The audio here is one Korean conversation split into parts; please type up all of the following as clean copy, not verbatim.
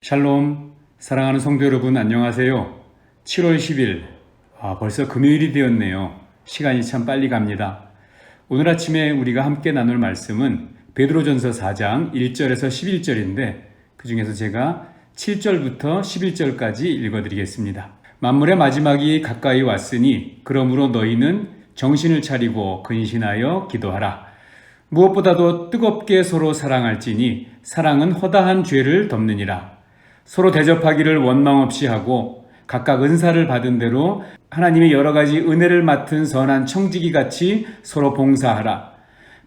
샬롬, 사랑하는 성도 여러분 안녕하세요. 7월 10일, 벌써 금요일이 되었네요. 시간이 참 빨리 갑니다. 오늘 아침에 우리가 함께 나눌 말씀은 베드로전서 4장 1절에서 11절인데 그 중에서 제가 7절부터 11절까지 읽어드리겠습니다. 만물의 마지막이 가까이 왔으니 그러므로 너희는 정신을 차리고 근신하여 기도하라. 무엇보다도 뜨겁게 서로 사랑할지니 사랑은 허다한 죄를 덮느니라. 서로 대접하기를 원망 없이 하고 각각 은사를 받은 대로 하나님의 여러 가지 은혜를 맡은 선한 청지기 같이 서로 봉사하라.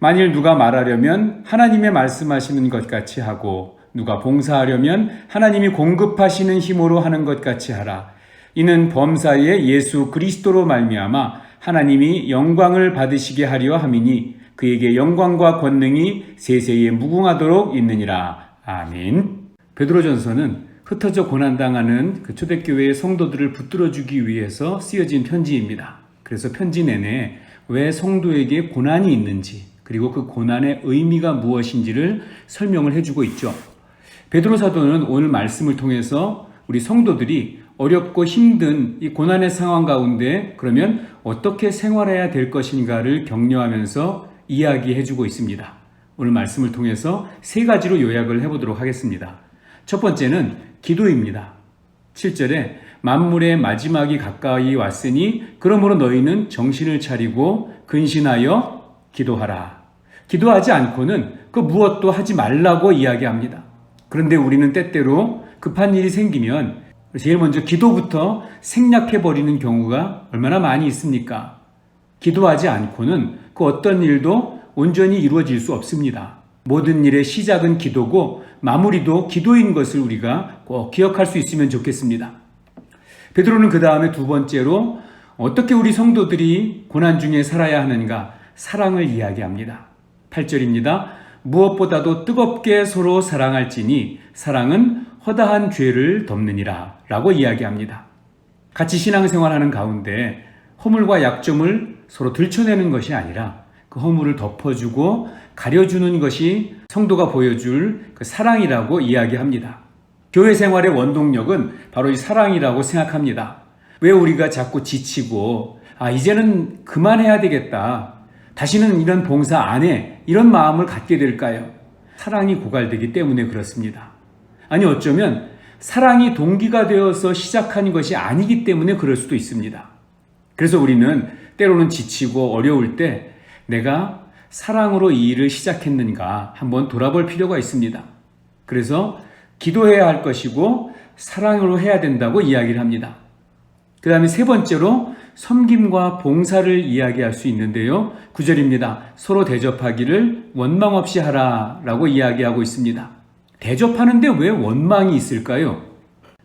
만일 누가 말하려면 하나님의 말씀하시는 것 같이 하고 누가 봉사하려면 하나님이 공급하시는 힘으로 하는 것 같이 하라. 이는 범사에 예수 그리스도로 말미암아 하나님이 영광을 받으시게 하려 함이니 그에게 영광과 권능이 세세에 무궁하도록 있느니라. 아멘. 베드로전서는 흩어져 고난당하는 그 초대교회의 성도들을 붙들어주기 위해서 쓰여진 편지입니다. 그래서 편지 내내 왜 성도에게 고난이 있는지 그리고 그 고난의 의미가 무엇인지를 설명을 해주고 있죠. 베드로 사도는 오늘 말씀을 통해서 우리 성도들이 어렵고 힘든 이 고난의 상황 가운데 그러면 어떻게 생활해야 될 것인가를 격려하면서 이야기해주고 있습니다. 오늘 말씀을 통해서 세 가지로 요약을 해보도록 하겠습니다. 첫 번째는 기도입니다. 7절에 만물의 마지막이 가까이 왔으니 그러므로 너희는 정신을 차리고 근신하여 기도하라. 기도하지 않고는 그 무엇도 하지 말라고 이야기합니다. 그런데 우리는 때때로 급한 일이 생기면 제일 먼저 기도부터 생략해버리는 경우가 얼마나 많이 있습니까? 기도하지 않고는 그 어떤 일도 온전히 이루어질 수 없습니다. 모든 일의 시작은 기도고 마무리도 기도인 것을 우리가 꼭 기억할 수 있으면 좋겠습니다. 베드로는 그 다음에 두 번째로 어떻게 우리 성도들이 고난 중에 살아야 하는가 사랑을 이야기합니다. 8절입니다. 무엇보다도 뜨겁게 서로 사랑할지니 사랑은 허다한 죄를 덮느니라 라고 이야기합니다. 같이 신앙생활하는 가운데 허물과 약점을 서로 들춰내는 것이 아니라 그 허물을 덮어주고 가려주는 것이 성도가 보여줄 그 사랑이라고 이야기합니다. 교회 생활의 원동력은 바로 이 사랑이라고 생각합니다. 왜 우리가 자꾸 지치고 이제는 그만해야 되겠다. 다시는 이런 봉사 안 해. 이런 마음을 갖게 될까요? 사랑이 고갈되기 때문에 그렇습니다. 아니 어쩌면 사랑이 동기가 되어서 시작한 것이 아니기 때문에 그럴 수도 있습니다. 그래서 우리는 때로는 지치고 어려울 때 내가 사랑으로 이 일을 시작했는가 한번 돌아볼 필요가 있습니다. 그래서 기도해야 할 것이고 사랑으로 해야 된다고 이야기를 합니다. 그 다음에 세 번째로 섬김과 봉사를 이야기할 수 있는데요. 9절입니다. 서로 대접하기를 원망 없이 하라 라고 이야기하고 있습니다. 대접하는데 왜 원망이 있을까요?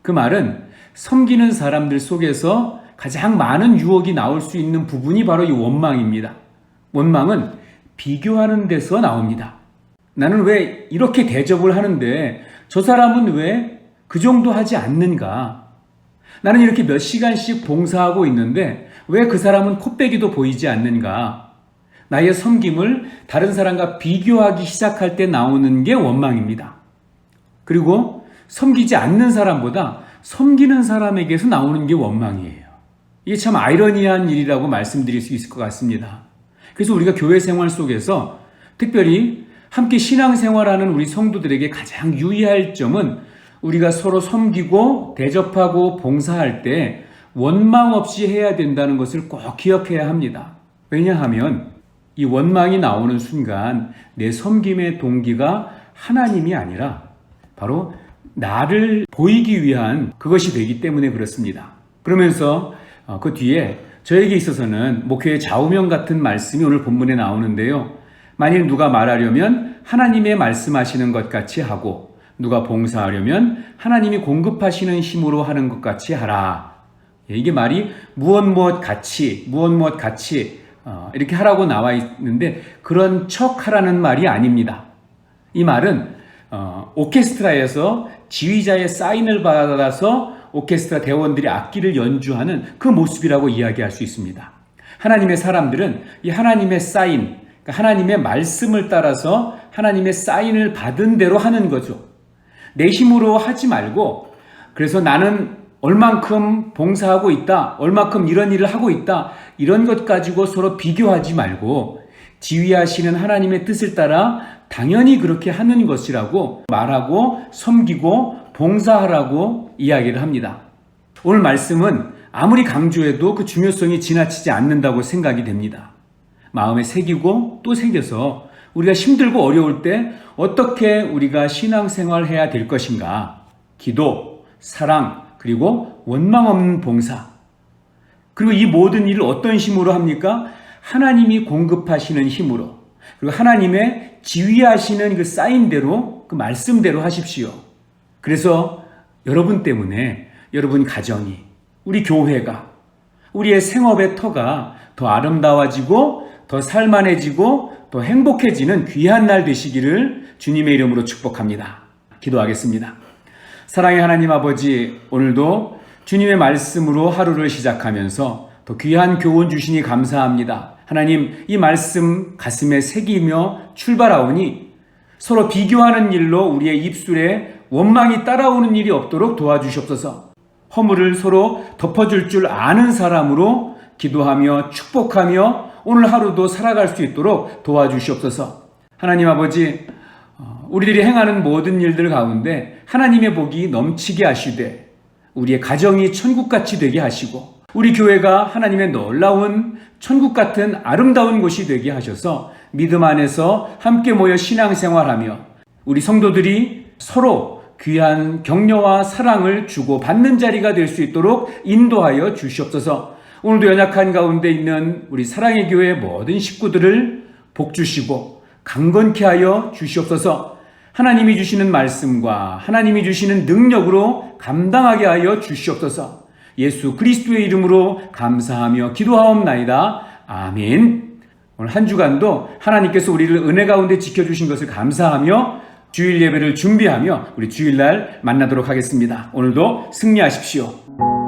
그 말은 섬기는 사람들 속에서 가장 많은 유혹이 나올 수 있는 부분이 바로 이 원망입니다. 원망은 비교하는 데서 나옵니다. 나는 왜 이렇게 대접을 하는데 저 사람은 왜 그 정도 하지 않는가? 나는 이렇게 몇 시간씩 봉사하고 있는데 왜 그 사람은 코빼기도 보이지 않는가? 나의 섬김을 다른 사람과 비교하기 시작할 때 나오는 게 원망입니다. 그리고 섬기지 않는 사람보다 섬기는 사람에게서 나오는 게 원망이에요. 이게 참 아이러니한 일이라고 말씀드릴 수 있을 것 같습니다. 그래서 우리가 교회 생활 속에서 특별히 함께 신앙생활하는 우리 성도들에게 가장 유의할 점은 우리가 서로 섬기고 대접하고 봉사할 때 원망 없이 해야 된다는 것을 꼭 기억해야 합니다. 왜냐하면 이 원망이 나오는 순간 내 섬김의 동기가 하나님이 아니라 바로 나를 보이기 위한 그것이 되기 때문에 그렇습니다. 그러면서 그 뒤에 저에게 있어서는 목회의 좌우명 같은 말씀이 오늘 본문에 나오는데요. 만일 누가 말하려면 하나님의 말씀하시는 것 같이 하고 누가 봉사하려면 하나님이 공급하시는 힘으로 하는 것 같이 하라. 이게 말이 무엇 같이 이렇게 하라고 나와 있는데 그런 척 하라는 말이 아닙니다. 이 말은 오케스트라에서 지휘자의 사인을 받아서 오케스트라 대원들이 악기를 연주하는 그 모습이라고 이야기할 수 있습니다. 하나님의 사람들은 이 하나님의 사인, 하나님의 말씀을 따라서 하나님의 사인을 받은 대로 하는 거죠. 내 힘으로 하지 말고, 그래서 나는 얼만큼 봉사하고 있다, 얼만큼 이런 일을 하고 있다, 이런 것 가지고 서로 비교하지 말고 지휘하시는 하나님의 뜻을 따라 당연히 그렇게 하는 것이라고 말하고 섬기고 봉사하라고 이야기를 합니다. 오늘 말씀은 아무리 강조해도 그 중요성이 지나치지 않는다고 생각이 됩니다. 마음에 새기고 또 새겨서 우리가 힘들고 어려울 때 어떻게 우리가 신앙생활 해야 될 것인가? 기도, 사랑, 그리고 원망 없는 봉사. 그리고 이 모든 일을 어떤 힘으로 합니까? 하나님이 공급하시는 힘으로. 그리고 하나님의 지휘하시는 그 사인대로, 그 말씀대로 하십시오. 그래서 여러분 때문에 여러분 가정이, 우리 교회가, 우리의 생업의 터가 더 아름다워지고 더 살만해지고 더 행복해지는 귀한 날 되시기를 주님의 이름으로 축복합니다. 기도하겠습니다. 사랑의 하나님 아버지, 오늘도 주님의 말씀으로 하루를 시작하면서 더 귀한 교훈 주시니 감사합니다. 하나님, 이 말씀 가슴에 새기며 출발하오니 서로 비교하는 일로 우리의 입술에 원망이 따라오는 일이 없도록 도와주시옵소서. 허물을 서로 덮어줄 줄 아는 사람으로 기도하며 축복하며 오늘 하루도 살아갈 수 있도록 도와주시옵소서. 하나님 아버지, 우리들이 행하는 모든 일들 가운데 하나님의 복이 넘치게 하시되 우리의 가정이 천국같이 되게 하시고 우리 교회가 하나님의 놀라운 천국 같은 아름다운 곳이 되게 하셔서 믿음 안에서 함께 모여 신앙생활하며 우리 성도들이 서로 귀한 격려와 사랑을 주고 받는 자리가 될 수 있도록 인도하여 주시옵소서. 오늘도 연약한 가운데 있는 우리 사랑의 교회 모든 식구들을 복 주시고 강건케 하여 주시옵소서. 하나님이 주시는 말씀과 하나님이 주시는 능력으로 감당하게 하여 주시옵소서. 예수 그리스도의 이름으로 감사하며 기도하옵나이다. 아멘. 오늘 한 주간도 하나님께서 우리를 은혜 가운데 지켜주신 것을 감사하며 주일 예배를 준비하며 우리 주일날 만나도록 하겠습니다. 오늘도 승리하십시오.